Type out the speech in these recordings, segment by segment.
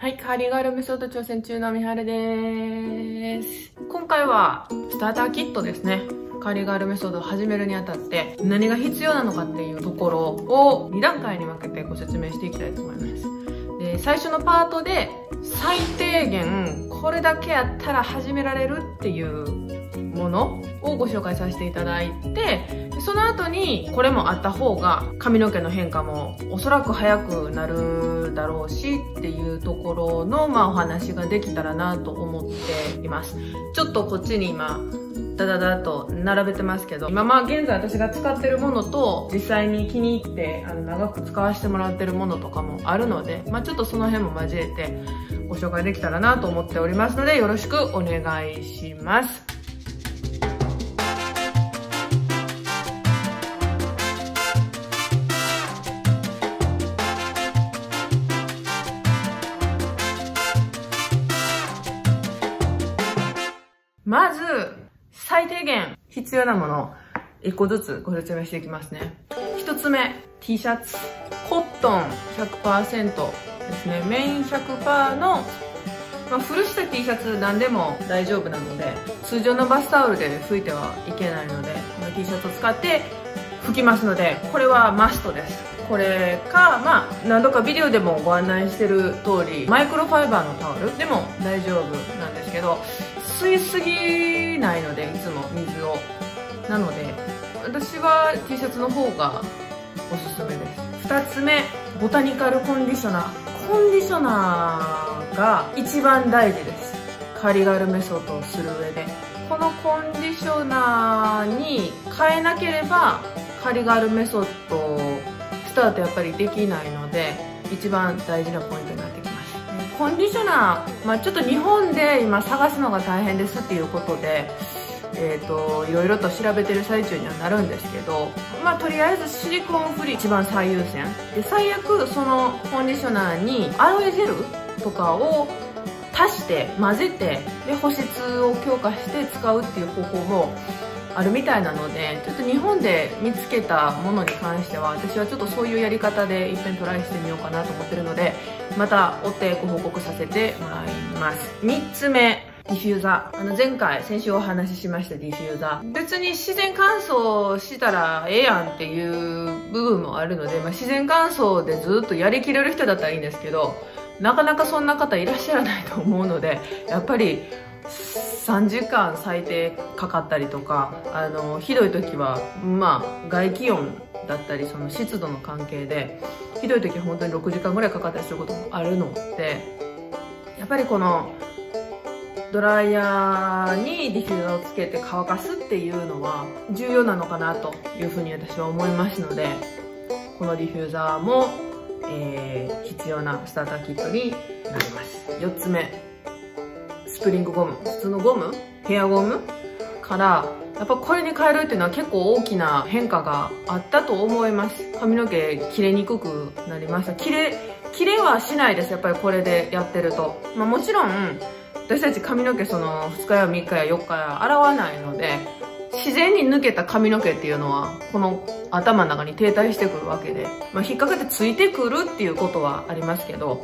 はい、カーリーガールメソッド挑戦中のみはるです。今回はスターターキットですね。カーリーガールメソッドを始めるにあたって何が必要なのかっていうところを2段階に分けてご説明していきたいと思います。で、最初のパートで最低限これだけやったら始められるっていうものをご紹介させていただいて、その後にこれもあった方が髪の毛の変化もおそらく早くなるだろうしっていうところのお話ができたらなと思っています。ちょっとこっちに今ダダダと並べてますけど、今現在私が使ってるものと実際に気に入って長く使わせてもらってるものとかもあるので、ちょっとその辺も交えてご紹介できたらなと思っておりますので、よろしくお願いします。まず最低限必要なものを1個ずつご説明していきますね。1つ目、T シャツ。コットン 100% ですね。綿 100% の、古した T シャツなんでも大丈夫なので、通常のバスタオルで拭いてはいけないので、この T シャツを使って拭きますので、これはマストです。これか、何度かビデオでもご案内してる通り、マイクロファイバーのタオルでも大丈夫なんですけど、吸いすぎないので、いつも水を。なので、私は T シャツの方がおすすめです。2つ目、ボタニカルコンディショナー。コンディショナーが一番大事です。カーリーガールメソッドをする上で。このコンディショナーに変えなければ、カーリーガールメソッドをスタートやっぱりできないので、一番大事なポイントになってきます。コンディショナー、ちょっと日本で今探すのが大変ですっていうことで、いろいろと調べてる最中にはなるんですけど、とりあえずシリコンフリー一番最優先で、最悪そのコンディショナーにアロエジェルとかを足して混ぜて、で保湿を強化して使うっていう方法もあるみたいなので、ちょっと日本で見つけたものに関しては私はちょっとそういうやり方で一遍トライしてみようかなと思ってるので、また追ってご報告させてもらいます。3つ目、ディフューザー。先週お話ししましたディフューザー。別に自然乾燥したらええやんっていう部分もあるので、自然乾燥でずっとやりきれる人だったらいいんですけど、なかなかそんな方いらっしゃらないと思うので、やっぱり3時間最低かかったりとか、ひどい時は外気温だったりその湿度の関係で、ひどい時は本当に6時間ぐらいかかったりすることもあるので、やっぱりこのドライヤーにディフューザーをつけて乾かすっていうのは重要なのかなというふうに私は思いますので、このディフューザーも、必要なスターターキットになります。4つ目、スプリングゴム。普通のゴム、ヘアゴムからやっぱこれに変えるっていうのは結構大きな変化があったと思います。髪の毛切れにくくなりました。切れはしないです。やっぱりこれでやってると。もちろん私たち髪の毛その2日や3日や4日や洗わないので、自然に抜けた髪の毛っていうのはこの頭の中に停滞してくるわけで、引っ掛けてついてくるっていうことはありますけど、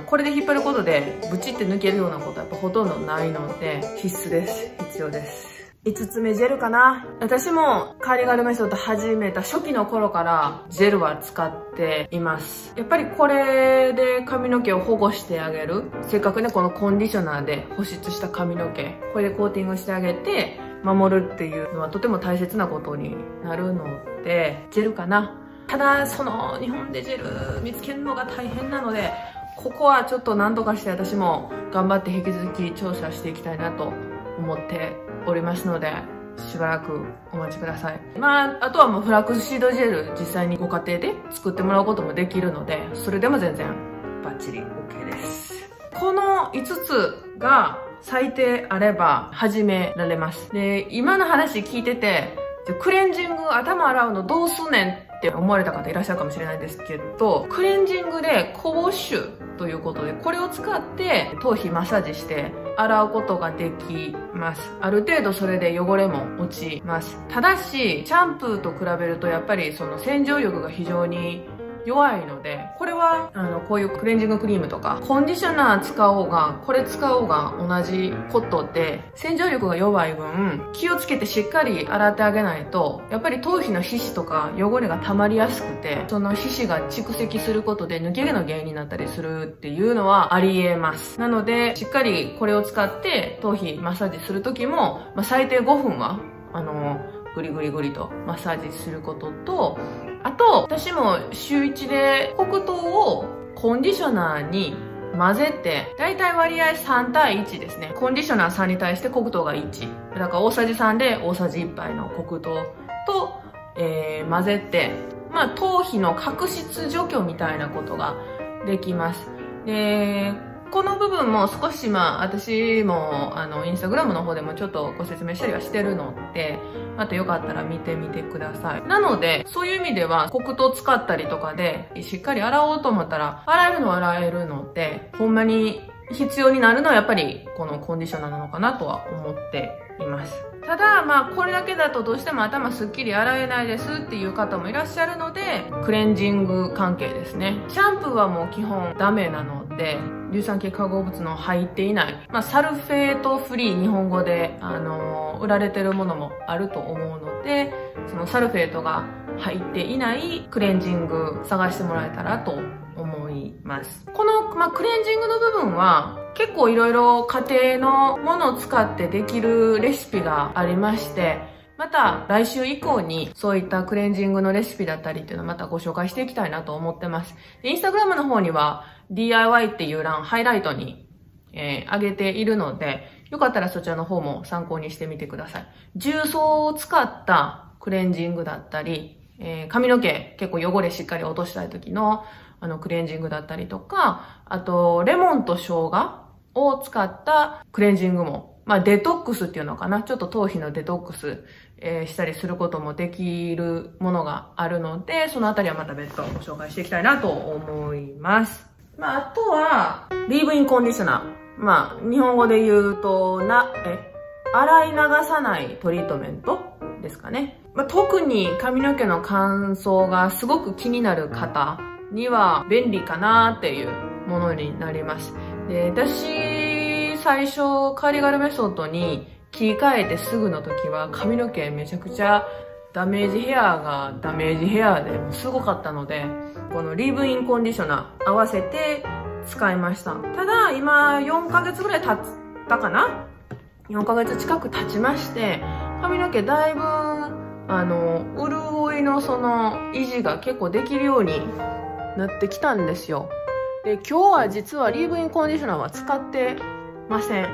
これで引っ張ることでブチって抜けるようなことはやっぱほとんどないので必須です。必要です。5つ目、ジェルかな。私もカーリーガールメソッド始めた初期の頃からジェルは使っています。やっぱりこれで髪の毛を保護してあげる。せっかくね、このコンディショナーで保湿した髪の毛、これでコーティングしてあげて守るっていうのはとても大切なことになるので、ジェルかな。ただ、日本でジェル見つけるのが大変なので、ここはちょっと何とかして私も頑張って引き続き調査していきたいなと思っておりますので、しばらくお待ちください。あとはフラックスシードジェル実際にご家庭で作ってもらうこともできるので、それでも全然バッチリ OK です。この5つが最低あれば始められます。で、今の話聞いてて、クレンジング頭洗うのどうすんねんって思われた方いらっしゃるかもしれないんですけど、クレンジングでコウォッシュということで、これを使って頭皮マッサージして洗うことができます。ある程度それで汚れも落ちます。ただし、シャンプーと比べるとやっぱりその洗浄力が非常に弱いので、これは、こういうクレンジングクリームとか、コンディショナー使おうが、これ使おうが同じことで、洗浄力が弱い分、気をつけてしっかり洗ってあげないと、やっぱり頭皮の皮脂とか汚れが溜まりやすくて、その皮脂が蓄積することで抜け毛の原因になったりするっていうのはあり得ます。なので、しっかりこれを使って頭皮マッサージするときも、最低5分は、グリグリグリとマッサージすることと、あと、私も週1で黒糖をコンディショナーに混ぜて、だいたい割合3対1ですね。コンディショナー3に対して黒糖が1。だから大さじ3で大さじ1杯の黒糖と、混ぜて、頭皮の角質除去みたいなことができます。で、この部分も少し私もインスタグラムの方でもちょっとご説明したりはしてるので、またよかったら見てみてください。なので、そういう意味では黒糖使ったりとかで、しっかり洗おうと思ったら、洗えるのは洗えるので、ほんまに必要になるのはやっぱりこのコンディショナーなのかなとは思っています。ただ、これだけだとどうしても頭すっきり洗えないですっていう方もいらっしゃるので、クレンジング関係ですね。シャンプーはもう基本ダメなので、硫酸系化合物の入っていない、サルフェートフリー、日本語で、売られてるものもあると思うので、そのサルフェートが入っていないクレンジング探してもらえたらと思います。この、クレンジングの部分は、結構いろいろ家庭のものを使ってできるレシピがありまして、また来週以降にそういったクレンジングのレシピだったりっていうのをまたご紹介していきたいなと思ってます。インスタグラムの方には DIY っていう欄、ハイライトに、上げているので、よかったらそちらの方も参考にしてみてください。重曹を使ったクレンジングだったり、髪の毛結構汚れしっかり落としたい時のクレンジングだったりとか、あとレモンと生姜を使ったクレンジングも、デトックスっていうのかな。ちょっと頭皮のデトックス、したりすることもできるものがあるので、そのあたりはまた別途ご紹介していきたいなと思います。あとは、リーブインコンディショナー。日本語で言うと、洗い流さないトリートメントですかね。特に髪の毛の乾燥がすごく気になる方には便利かなっていうものになります。で、私、最初、カーディガルメソッドに切り替えてすぐの時は髪の毛めちゃくちゃダメージヘアがダメージヘアですごかったので、このリーブインコンディショナー合わせて使いました。ただ、今4ヶ月ぐらい経ったかな ?4 ヶ月近く経ちまして、髪の毛だいぶ、潤いのその維持が結構できるようになってきたんですよ。で、今日は実はリーブインコンディショナーは使ってません。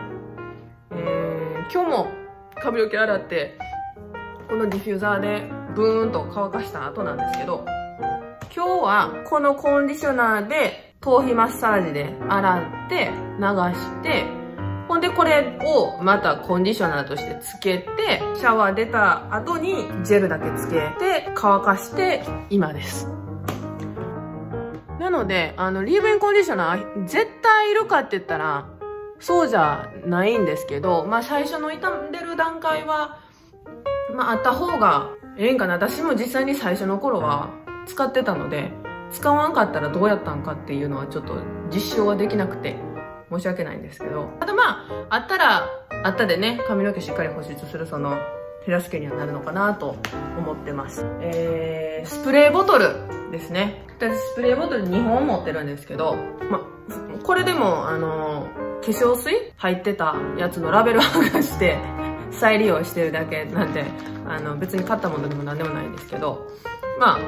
今日も髪の毛洗って、このディフューザーでブーンと乾かした後なんですけど、今日はこのコンディショナーで頭皮マッサージで洗って流して、ほんでこれをまたコンディショナーとしてつけて、シャワー出た後にジェルだけつけて乾かして今です。なので、リーブインコンディショナー絶対いるかって言ったら、そうじゃないんですけど、最初の傷んでる段階は、あった方がええんかな。私も実際に最初の頃は使ってたので、使わんかったらどうやったんかっていうのはちょっと実証はできなくて申し訳ないんですけど、ただあったら、あったでね、髪の毛しっかり保湿するその手助けにはなるのかなと思ってます。スプレーボトルですね。私スプレーボトル2本持ってるんですけど、これでも化粧水入ってたやつのラベルを剥がして再利用してるだけなんで、別に買ったものでも何でもないんですけど、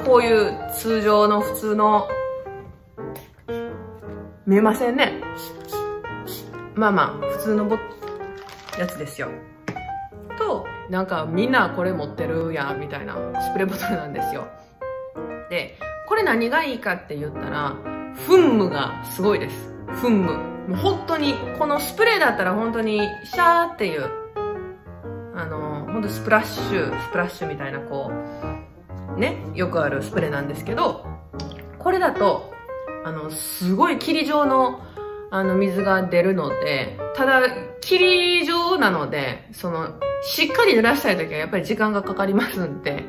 こういう通常の普通の、見えませんね。普通のやつですよ。と、みんなこれ持ってるやんみたいなスプレーボトルなんですよ。で、これ何がいいかって言ったら、噴霧がすごいです。噴霧。もう本当に、このスプレーだったら本当に、シャーっていう、本当スプラッシュみたいなよくあるスプレーなんですけど、これだと、すごい霧状の、水が出るので、ただ、霧状なので、しっかり濡らしたいときはやっぱり時間がかかりますんで、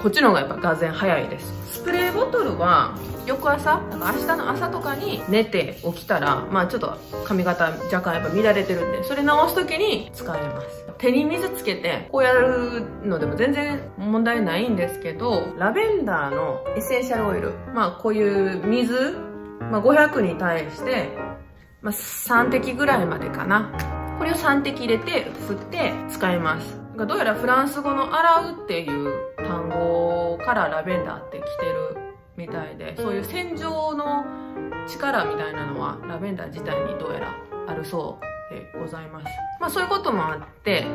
こっちの方がやっぱがぜん早いです。スプレーボトトルは翌朝、明日の朝とかに寝て起きたら、ちょっと髪型若干やっぱ乱れてるんで、それ直す時に使えます。手に水つけてこうやるのでも全然問題ないんですけど、ラベンダーのエッセンシャルオイル、こういう水、500に対して、3滴ぐらいまでかな。これを3滴入れて振って使います。どうやらフランス語の洗うっていう単語からラベンダーって来てるみたいで、そういう洗浄の力みたいなのはラベンダー自体にどうやらあるそうでございます。そういうこともあって、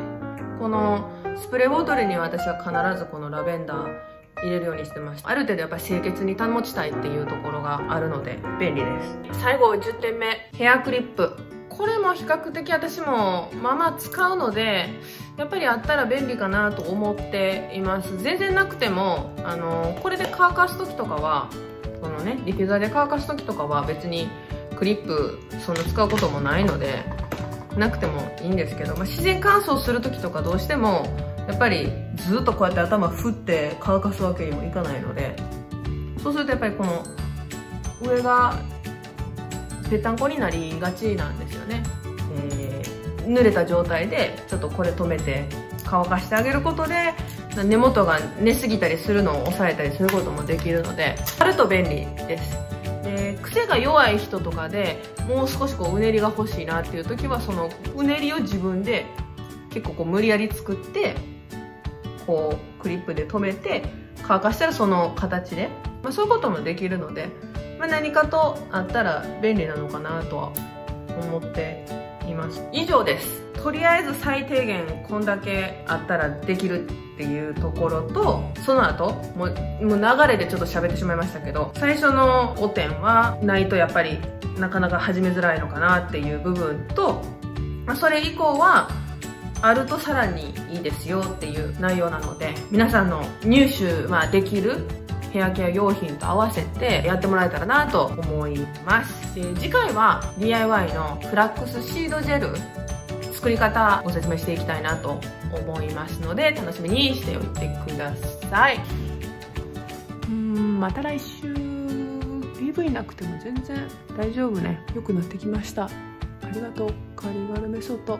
このスプレーボトルに私は必ずこのラベンダー入れるようにしてました。ある程度やっぱり清潔に保ちたいっていうところがあるので便利です。最後10点目、ヘアクリップ。これも比較的私も使うので、やっぱりあったら便利かなと思っています。全然なくても、これで乾かす時とかは、このね、ディフューザーで乾かす時とかは別にクリップそんな使うこともないので、なくてもいいんですけど、自然乾燥する時とかどうしても、やっぱりずっとこうやって頭振って乾かすわけにもいかないので、そうするとやっぱりこの上がぺったんこになりがちなんですよね。濡れた状態でちょっとこれ止めて乾かしてあげることで根元が寝すぎたりするのを抑えたりすることもできるので、あると便利です。癖が弱い人とかでもう少しうねりが欲しいなっていう時は、そのうねりを自分で結構無理やり作ってクリップで留めて乾かしたらその形で、そういうこともできるので、何かとあったら便利なのかなとは思っています。以上です。とりあえず最低限こんだけあったらできるっていうところと、その後もう流れでちょっと喋ってしまいましたけど、最初の5点はないとやっぱりなかなか始めづらいのかなっていう部分と、それ以降はあるとさらにいいですよっていう内容なので、皆さんの入手できるヘアケア用品と合わせてやってもらえたらなと思います。次回は DIY のフラックスシードジェル作り方ご説明していきたいなと思いますので、楽しみにしておいてください。また来週。 PV なくても全然大丈夫ね。良くなってきました。ありがとうカリガルメソッド。